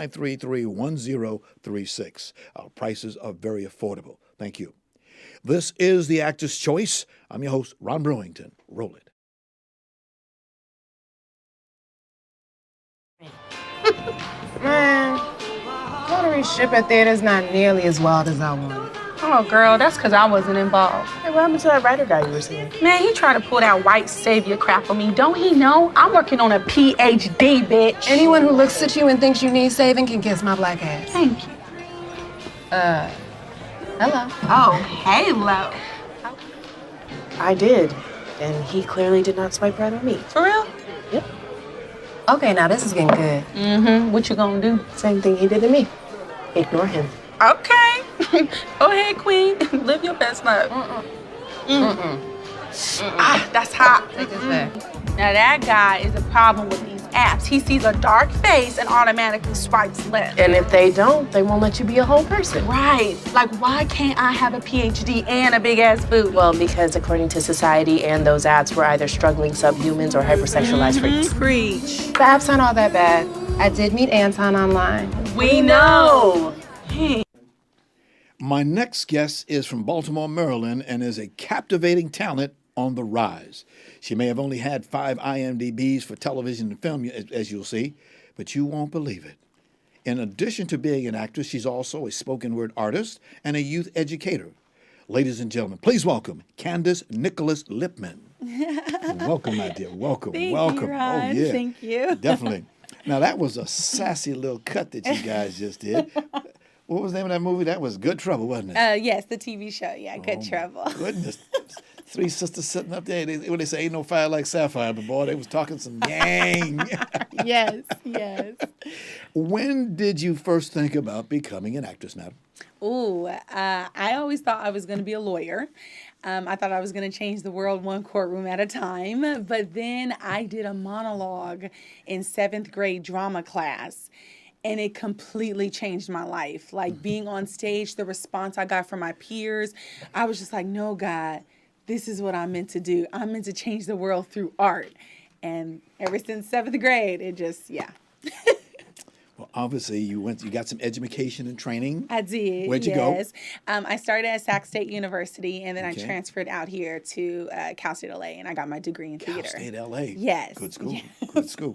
533-1036. Our prices are very affordable. Thank you. This is The Actor's Choice. I'm your host, Ron Brewington. Roll it. Man, Lottery ship at theater's not nearly as wild as I wanted. Oh, girl, that's because I wasn't involved. Hey, what happened to that writer guy you were seeing? Man, he tried to pull that white savior crap on me. Don't he know? I'm working on a PhD, bitch. Anyone who looks at you and thinks you need saving can kiss my black ass. Thank you. Hello. Oh, halo. I did. And he clearly did not swipe right on me. For real? Yep. Okay, now this is getting good. Mm-hmm. What you gonna do? Same thing he did to me. Ignore him. Okay. Go ahead, queen. Live your best life. Ah, that's hot. Take this back. Now, that guy is a problem with these apps. He sees a dark face and automatically swipes left. And if they don't, they won't let you be a whole person. Right. Like, why can't I have a PhD and a big-ass booty? Well, because according to society and those apps, we're either struggling subhumans or hypersexualized freaks. Preach. The apps aren't all that bad. I did meet Anton online. We know. Hey. My next guest is from Baltimore, Maryland, and is a captivating talent on the rise. She may have only had 5 IMDb's for television and film, as you'll see, but you won't believe it. In addition to being an actress, she's also a spoken word artist and a youth educator. Ladies and gentlemen, please welcome Candace NICHOLAS-LIPPMAN. Welcome, my dear. Welcome. Thank welcome. You, Ron. Oh, yeah. Thank you. Definitely. Now, that was a sassy little cut that you guys just did. What was the name of that movie? That was Good Trouble, wasn't it? Yes, the TV show. Yeah, Good Trouble. Goodness. 3 sisters sitting up there. When they say ain't no fire like sapphire, but boy, they was talking some yang. Yes, yes. When did you first think about becoming an actress, madam? Ooh, I always thought I was going to be a lawyer. I thought I was going to change the world one courtroom at a time. But then I did a monologue in 7th grade drama class. And it completely changed my life. Like being on stage, the response I got from my peers, I was just like, no, God, this is what I'm meant to do. I'm meant to change the world through art. And ever since 7th grade, it just, yeah. Well, obviously, you got some education and training. I did. Where'd you go? I started at Sac State University, and then Okay. I transferred out here to Cal State LA, and I got my degree in theater. Cal State LA. Yes. Good school. Yeah. Good school.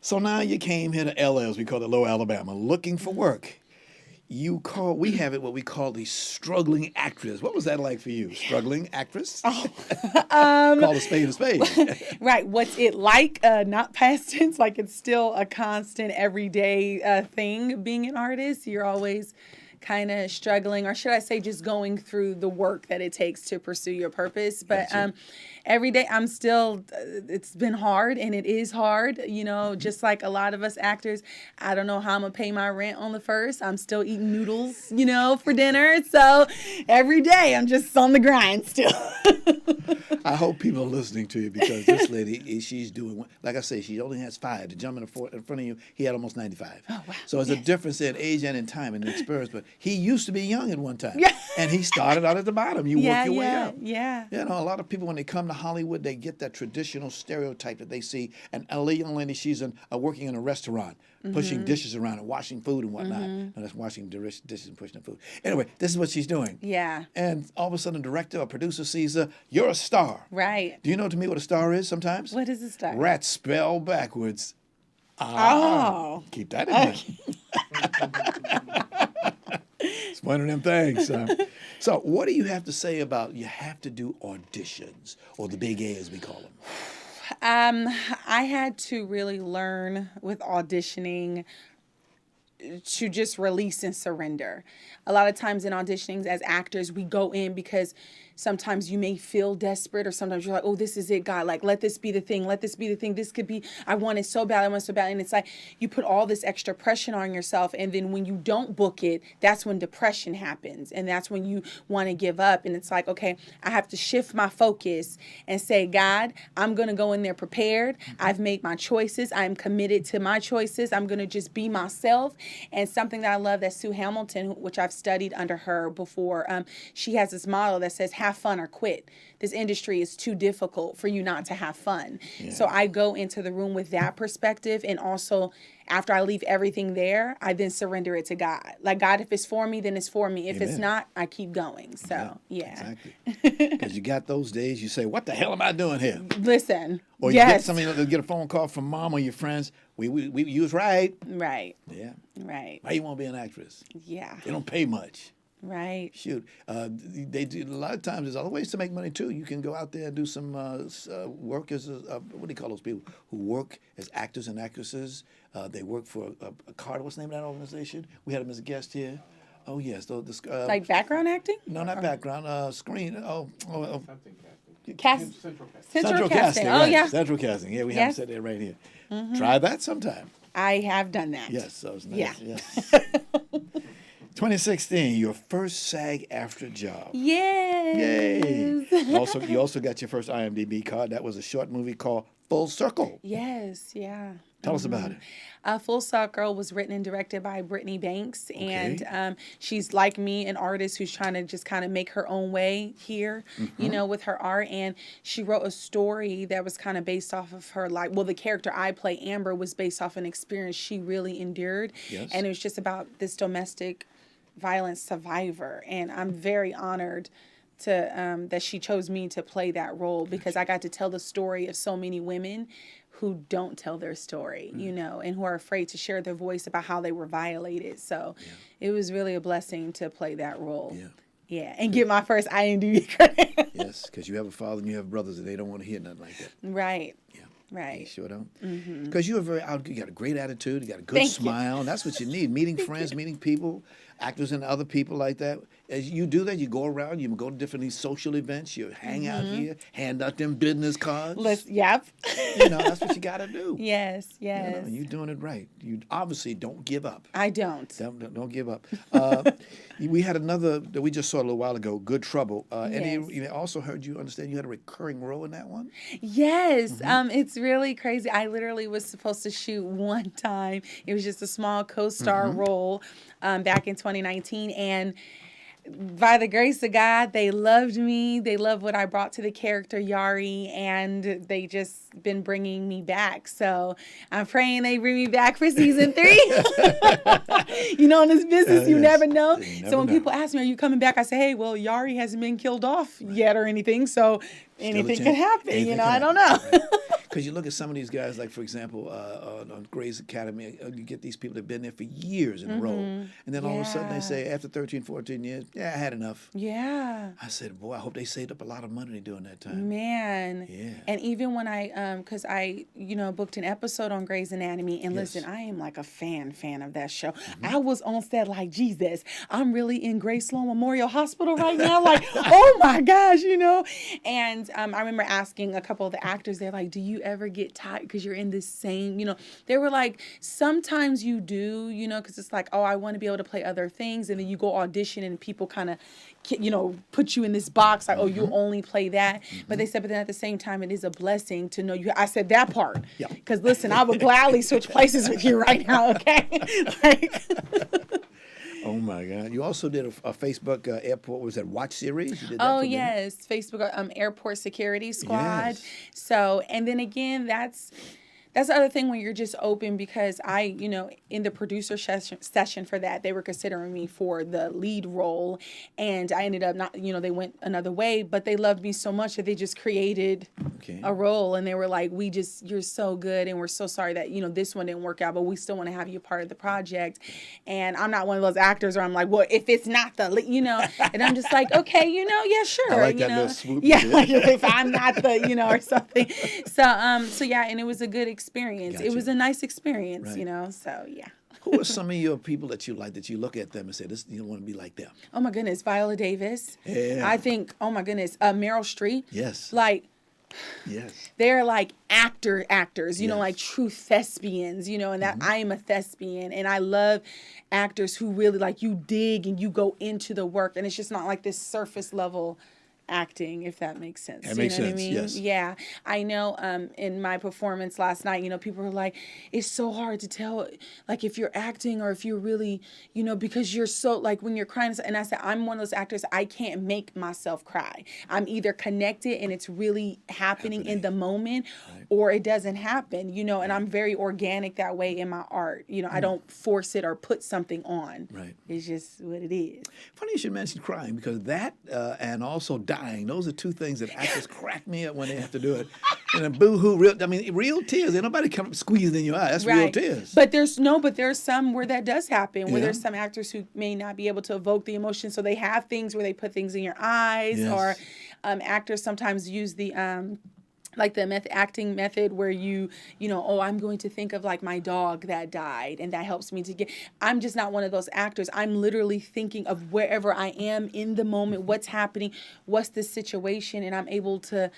So now you came here to LA, as we call it, Lower Alabama, looking for work. We have it what we call the struggling actress. What was that like for you? Struggling actress? Call a spade a spade. Right. What's it like? Not past tense. Like it's still a constant, everyday thing being an artist. You're always kind of struggling, or should I say just going through the work that it takes to pursue your purpose. But every day I'm still, it's been hard, and it is hard, just like a lot of us actors. I don't know how I'm going to pay my rent on the 1st. I'm still eating noodles, for dinner. So every day I'm just on the grind still. I hope people are listening to you, because this lady, she's doing, like I say, she only has 5. The gentleman in front of you, he had almost 95. Oh, wow. So it's a difference in age and in time and in experience. But he used to be young at one time. Yeah. And he started out at the bottom. You work your way up. Yeah. A lot of people, when they come to Hollywood, they get that traditional stereotype that they see. And a young lady, she's working in a restaurant, pushing dishes around and washing food and whatnot. No, that's washing dishes and pushing the food. Anyway, this is what she's doing. Yeah. And all of a sudden, a director or producer sees her. You're a star. Right. Do you know to me what a star is sometimes? What is a star? Rat spelled backwards. Keep that in mind. It's one of them things. So what do you have to say about you have to do auditions, or the big A as we call them? I had to really learn with auditioning to just release and surrender. A lot of times in auditionings as actors, we go in because sometimes you may feel desperate, or sometimes you're like, oh, this is it, God. Like, let this be the thing. Let this be the thing. This could be, I want it so bad. I want it so bad. And it's like you put all this extra pressure on yourself. And then when you don't book it, that's when depression happens. And that's when you want to give up. And it's like, okay, I have to shift my focus and say, God, I'm going to go in there prepared. I've made my choices. I'm committed to my choices. I'm going to just be myself. And something that I love that Sue Hamilton, which I've studied under her before, she has this motto that says, have fun or quit. This industry is too difficult for you not to have fun. So I go into the room with that perspective, and also after I leave everything there, I then surrender it to God. Like, God, if it's for me, then it's for me. If it's Amen. not, I keep going. So, Exactly. Because you got those days you say, what the hell am I doing here? Listen. Or you get somebody to get a phone call from mom or your friends. You was right. Right. Yeah. Right. Why you want to be an actress? Yeah. They don't pay much. Right. Shoot, they do a lot of times. There's other ways to make money too. You can go out there and do some work as what do you call those people who work as actors and actresses? They work for a Carter. What's the name of that organization? We had him as a guest here. Oh yes, Like background acting? no, not background. Screen. Central casting. Oh right. yeah. Central casting. Yeah, we have Yes. said that right here. Try that sometime. I have done that. Yes, so it's nice. Yeah. Yes. 2016, your first SAG-AFTRA job. Yes. Yay! You also got your first IMDb card. That was a short movie called Full Circle. Yes. Yeah. Tell us about it. Full Circle was written and directed by Brittany Banks, and she's like me, an artist who's trying to just kind of make her own way here, you know, with her art. And she wrote a story that was kind of based off of her life. Well, the character I play, Amber, was based off an experience she really endured, and it was just about this domestic violence survivor. And I'm very honored to that she chose me to play that role, because I got to tell the story of so many women who don't tell their story, you know, and who are afraid to share their voice about how they were violated. So it was really a blessing to play that role. Yeah, and get my first IMDb credit. Yes, because you have a father and you have brothers and they don't want to hear nothing like that. Right. Yeah. Right. You sure don't? Because you got a great attitude, you got a good Thank you. smile, and that's what you need. Meeting friends, meeting people, actors and other people like that. As you do that, you go around, you go to different these social events, you hang out here, hand out them business cards. Yep. You know, that's what you got to do. Yes, You yes. know, you're doing it right. You obviously don't give up. I don't. Don't give up. We had another that we just saw a little while ago, Good Trouble. And you also heard you understand you had a recurring role in that one? Yes. It's really crazy. I literally was supposed to shoot one time. It was just a small co-star role back in 2019. And by the grace of God, they loved me. They loved what I brought to the character Yari, and they just been bringing me back. So I'm praying they bring me back for season 3. You know, in this business, you never know. So when people ask me, are you coming back? I say, hey, well, Yari hasn't been killed off yet or anything. So anything can happen. You know, I don't know. Because you look at some of these guys, like, for example, on Grey's Academy, you get these people that have been there for years in a row. And then all of a sudden they say, after 13, 14 years, yeah, I had enough. Yeah. I said, boy, I hope they saved up a lot of money during that time. Man. Yeah. And even when I, because I, you know, booked an episode on Grey's Anatomy, and listen, I am like a fan of that show. I was on set like, Jesus, I'm really in Grace Sloan Memorial Hospital right now. Like, oh my gosh, you know. And I remember asking a couple of the actors, they're like, do you ever get tired because you're in this same, you know, they were like, sometimes you do, you know, because it's like, oh, I want to be able to play other things. And then you go audition and people kind of, you know, put you in this box, like, oh, you only play that. But they said, but then at the same time, it is a blessing to know you. I said that part. Yeah. Because listen, I would gladly switch places with you right now, okay? Like, Oh my God! You also did a Facebook airport. Was that Watch series? You did that oh for me? yes, Facebook Airport Security Squad. Yes. So, and then again, that's the other thing when you're just open, because I, you know, in the producer session for that, they were considering me for the lead role, and I ended up not, you know, they went another way, but they loved me so much that they just created a role, and they were like, you're so good, and we're so sorry that, you know, this one didn't work out, but we still want to have you part of the project. And I'm not one of those actors where I'm like, well, if it's not the lead, you know, and I'm just like, okay, you know, yeah, sure. I like you that know? little swoop. Yeah, like if I'm not the, you know, or something. So yeah, and it was a good experience. Gotcha. It was a nice experience, Right. you know, so yeah. Who are some of your people that you like, that you look at them and say, this, you want to be like them? Oh my goodness, Viola Davis. Yeah. I think, oh my goodness, Meryl Streep. Yes. Like, Yes. they're like actors, you know, Yes. like true thespians, you know, and that I am a thespian, and I love actors who really, like, you dig and you go into the work, and it's just not like this surface level acting, if that makes sense. That makes you know sense, what I mean? yes. Yeah. I know in my performance last night, people were like, it's so hard to tell, like, if you're acting or if you're really, because you're so, like, when you're crying. And I said, I'm one of those actors, I can't make myself cry. I'm either connected and it's really happening in the moment, or it doesn't happen, and I'm very organic that way in my art. I don't force it or put something on. Right. It's just what it is. Funny you should mention crying, because that and also dying, those are two things that actors crack me up when they have to do it. And a boo-hoo, real tears. Ain't nobody come up squeezing in your eye. That's real tears. But there's some where that does happen, where Yeah. there's some actors who may not be able to evoke the emotion. So they have things where they put things in your eyes, Yes. or actors sometimes use the like the acting method where I'm going to think of like my dog that died, and that helps me to get. I'm just not one of those actors. I'm literally thinking of wherever I am in the moment, what's happening, what's the situation, and I'm able to.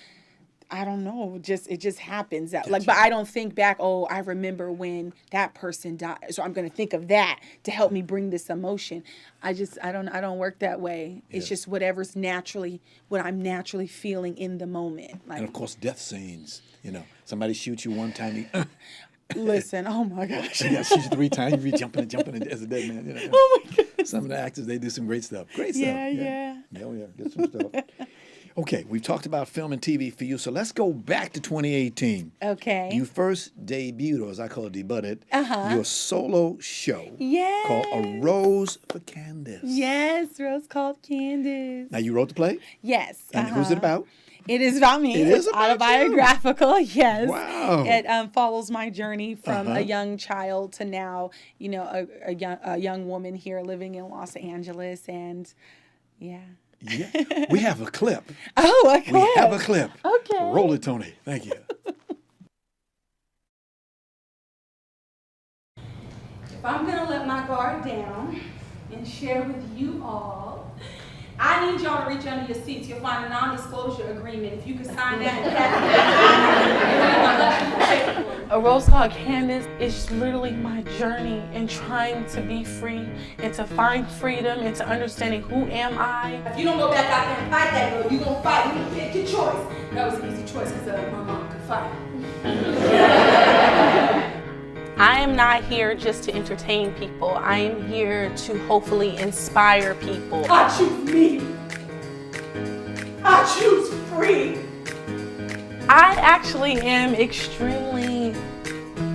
I don't know. It just happens. But I don't think back. Oh, I remember when that person died, so I'm going to think of that to help me bring this emotion. I don't work that way. It's Yes. just what I'm naturally feeling in the moment. Like, And of course, death scenes. Somebody shoots you one time. listen, oh my gosh. Yeah, shoots you 3 times. You be jumping as a dead man. Oh my goodness. Some of the actors, they do some great stuff. Great stuff. Yeah. Oh, yeah. Get some stuff. Okay, we've talked about film and TV for you, so let's go back to 2018. Okay. You first debuted, or as I call it, debuted, your solo show Yes. called A Rose for Candace. Yes, Rose called Candace. Now, you wrote the play? Yes. And who's it about? It is about me. It is It's about autobiographical. Yes. Wow. It follows my journey from a young child to now, a young woman here living in Los Angeles, and yeah. Yeah. We have a clip. Oh, okay. We have a clip. Okay. Roll it, Tony. Thank you. If I'm gonna let my guard down and share with you all, I need y'all to reach under your seats. You'll find a non-disclosure agreement. If you could sign that and A Rose Called Candace is literally my journey in trying to be free and to find freedom and to understanding who am I. If you don't go back out there and fight that girl, you gonna fight. You pick your choice. That was an easy choice because my mom could fight. I am not here just to entertain people. I am here to hopefully inspire people. I choose me. I choose free. I actually am extremely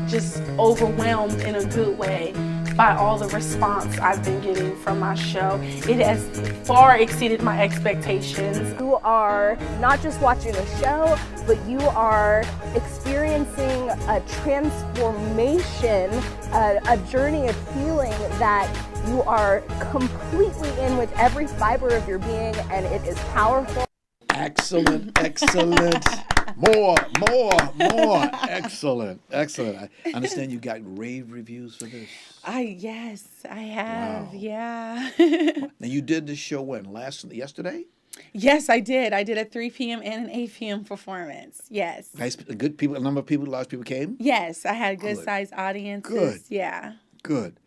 just overwhelmed in a good way by all the response I've been getting from my show. It has far exceeded my expectations. You are not just watching a show, but you are experiencing a transformation, a journey of healing that you are completely in with every fiber of your being, and it is powerful. Excellent. More. Excellent. I understand you got rave reviews for this. Yes, I have. Wow. Yeah. Now, you did this show when? Yesterday? Yes, I did. I did a 3 p.m. and an 8 p.m. performance. Yes. Nice, good people, a number of people, large people came? Yes, I had Good. good sized audiences. Good. Yeah. Good.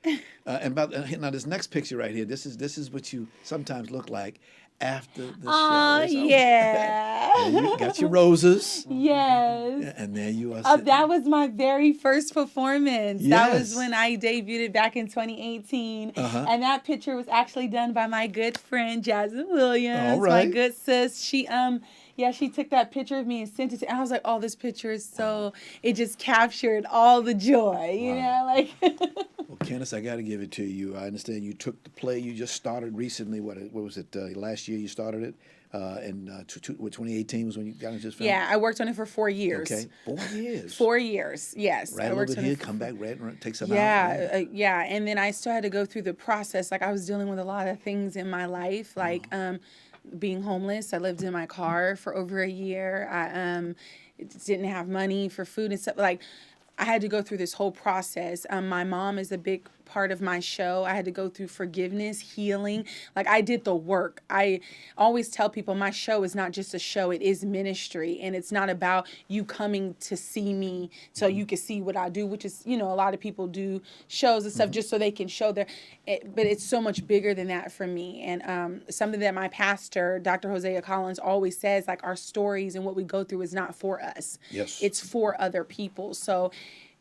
Now, this next picture right here, this is what you sometimes look like after the Oh, show. yeah. And you got your roses. Yes. And there you are. Sitting. That was my very first performance. That was Yes. when I debuted back in 2018. Uh-huh. And that picture was actually done by my good friend, Jasmine Williams. All right. My good sis. She took that picture of me and sent it to me. I was like, oh, this picture is so, it just captured all the joy, you know, like. Well, Candace, I got to give it to you. I understand you took the play you just started recently. What was it? Last year you started it, and 2018 was when you got into this film. Yeah, I worked on it for 4 years. Okay, 4 years. 4 years, yes. Right, I a little worked bit on here, it come back, take some Yeah, out. yeah. And then I still had to go through the process. Like I was dealing with a lot of things in my life, like being homeless. I lived in my car for over a year. I didn't have money for food and stuff. Like I had to go through this whole process. My mom is a big part of my show. I had to go through forgiveness, healing. Like, I did the work. I always tell people my show is not just a show, it is ministry. And it's not about you coming to see me so you can see what I do, which is, you know, a lot of people do shows and stuff just so they can show but it's so much bigger than that for me. And something that my pastor, Dr. Hosea Collins, always says, like, our stories and what we go through is not for us. Yes. It's for other people. So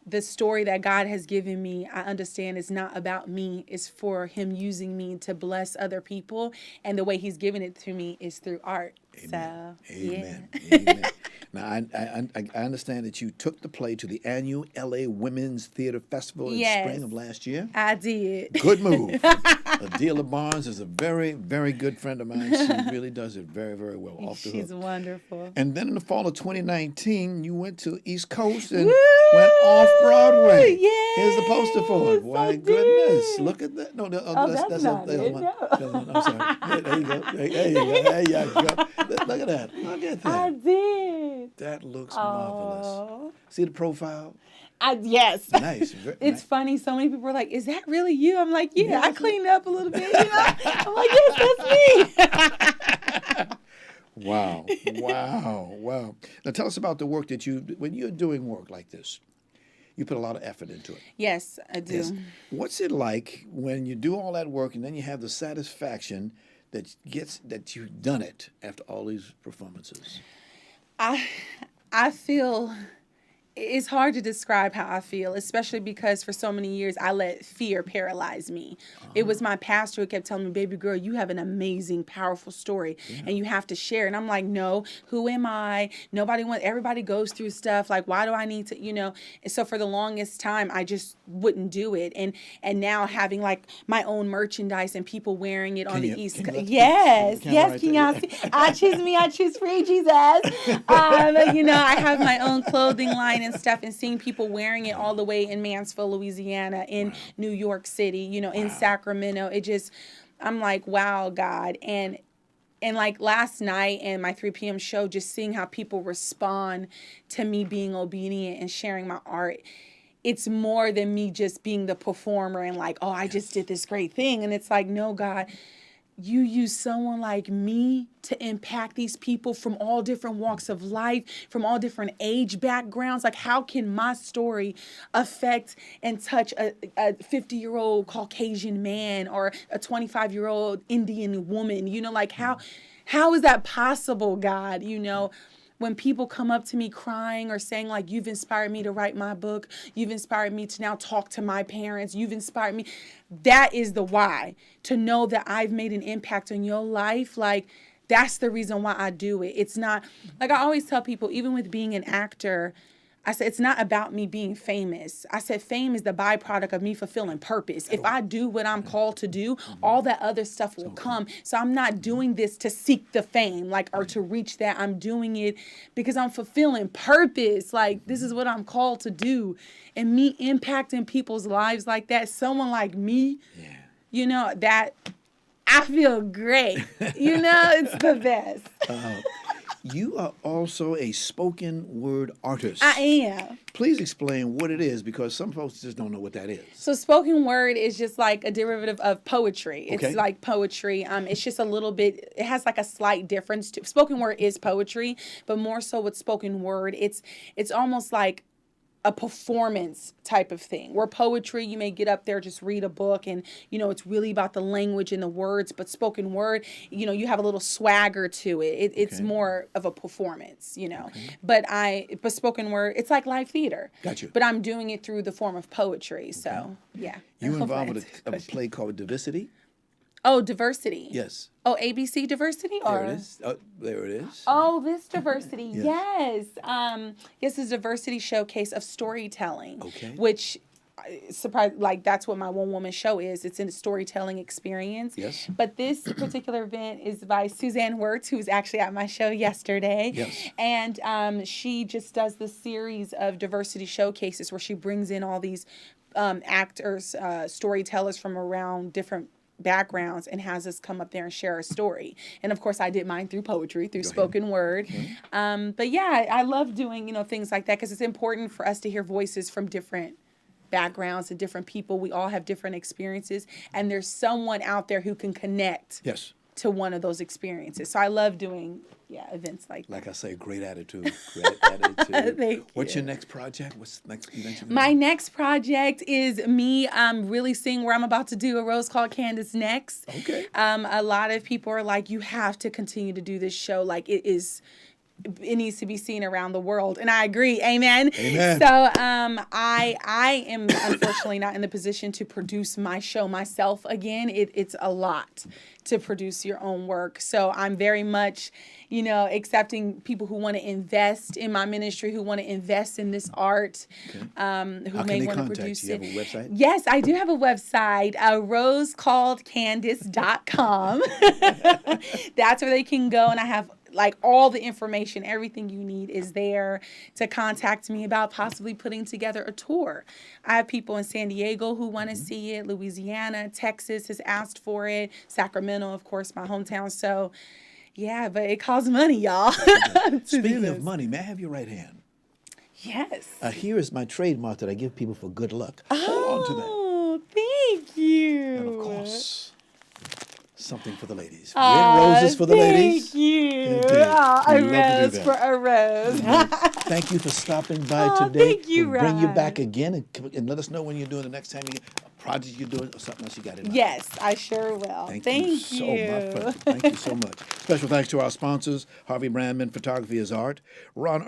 the story that God has given me, I understand is not about me. It's for him using me to bless other people. And the way he's given it to me is through art. Amen. So, Amen. yeah. Amen. Now, I understand that you took the play to the annual LA Women's Theater Festival in Yes. spring of last year. I did. Good move. Adela Barnes is a very, very good friend of mine. She really does it very, very well. Off the She's hook. wonderful. And then in the fall of 2019, you went to East Coast and Woo! went off Broadway. Yes, Here's the poster for it. Why, I goodness. did. Look at that. No, that's not the other it, one. no. The other one. I'm sorry. There you go. There you go. There you go. Look at that. Look at that. I did. That looks marvelous. See the profile? Yes. Nice. It's funny. So many people are like, "Is that really you?" I'm like, "Yeah, I Yes. cleaned up a little bit." You know? I'm like, "Yes, that's me." Wow. Wow. Now tell us about the work that when you're doing work like this, you put a lot of effort into it. Yes, I do. Yes. What's it like when you do all that work and then you have the satisfaction that you've done it after all these performances? I feel it's hard to describe how I feel, especially because for so many years I let fear paralyze me. It was my pastor who kept telling me, "Baby girl, you have an amazing, powerful story and you have to share." And I'm like, "No, who am I? Everybody goes through stuff. Like, why do I need to, you know?" And so for the longest time, I just wouldn't do it. And now having like my own merchandise and people wearing it on the East Coast. Yes. Can y'all see? I choose me, I choose free, Jesus. You know, I have my own clothing line and stuff, and seeing people wearing it all the way in Mansfield, Louisiana, in New York City, you know, in Sacramento. I'm like, wow, God. And like last night in my 3 p.m. show, just seeing how people respond to me being obedient and sharing my art. It's more than me just being the performer and like, oh, I just did this great thing. And it's like, no, God, you use someone like me to impact these people from all different walks of life, from all different age backgrounds. Like, how can my story affect and touch a 50-year-old Caucasian man or a 25-year-old Indian woman? You know, like, how is that possible, God? You know, when people come up to me crying or saying, like, "You've inspired me to write my book. You've inspired me to now talk to my parents. You've inspired me." That is the why. To know that I've made an impact on your life, like, that's the reason why I do it. It's not, like I always tell people, even with being an actor, I said, it's not about me being famous. I said, fame is the byproduct of me fulfilling purpose. If I do what I'm called to do, all that other stuff will come. So I'm not doing this to seek the fame, like, or to reach that. I'm doing it because I'm fulfilling purpose. Like, this is what I'm called to do. And me impacting people's lives like that, someone like me, you know, that I feel great. You know, it's the best. You are also a spoken word artist. I am. Please explain what it is, because some folks just don't know what that is. So spoken word is just like a derivative of poetry. It's Okay. like poetry. It's just a little bit, it has like a slight difference to spoken word is poetry, but more so with spoken word, it's almost like a performance type of thing. Where poetry, you may get up there, just read a book, and, you know, it's really about the language and the words, but spoken word, you know, you have a little swagger to it. It's more of a performance, you know. But spoken word, it's like live theater. Gotcha. But I'm doing it through the form of poetry, so, yeah. You were Hopefully involved with answers a the question. play called Diversity? Oh, diversity. Yes. Oh, ABC diversity? There Or? it is. There it is. Oh, this diversity. Yes. Yes. This is a diversity showcase of storytelling. Okay. Which, surprised, like, that's what my one woman show is. It's a storytelling experience. Yes. But this particular event is by Suzanne Wirtz, who was actually at my show yesterday. Yes. And she just does this series of diversity showcases where she brings in all these actors, storytellers from around different backgrounds, and has us come up there and share a story. And of course I did mine through poetry, through spoken word. But yeah, I love doing, you know, things like that, because it's important for us to hear voices from different backgrounds and different people. We all have different experiences, and there's someone out there who can connect Yes. to one of those experiences. So I love doing events like that. Like I say, great attitude. Great attitude. Thank What's you. your next project? What's the next event? My next project is me really seeing where I'm about to do a Rose called Candace next. Okay. A lot of people are like, you have to continue to do this show. Like it needs to be seen around the world. And I agree. Amen. Amen. So I am unfortunately not in the position to produce my show myself again. It's a lot to produce your own work. So I'm very much, accepting people who want to invest in my ministry, who want to invest in this art, who How may can they want to contact produce you? You it. have a website? Yes, I do have a website, rosecalledcandace.com. That's where they can go, and I have like all the information, everything you need is there to contact me about possibly putting together a tour. I have people in San Diego who want to see it, Louisiana, Texas has asked for it, Sacramento, of course, my hometown. So, yeah, but it costs money, y'all. Speaking of money, may I have your right hand? Yes. Here is my trademark that I give people for good luck. Hold on to that. Oh, thank you. And of course, something for the ladies. Red roses for the ladies. Thank you. Indeed. Oh, We a love to do rose that. for a rose. Thank you for stopping by Oh, today. thank you, We'll bring you Ron. back again and let us know when you're doing the next time you get a project you're doing or something else you got in mind. Yes, I sure will. Thank you so much. Thank you so much. Special thanks to our sponsors, Harvey Brandman Photography is Art, Ron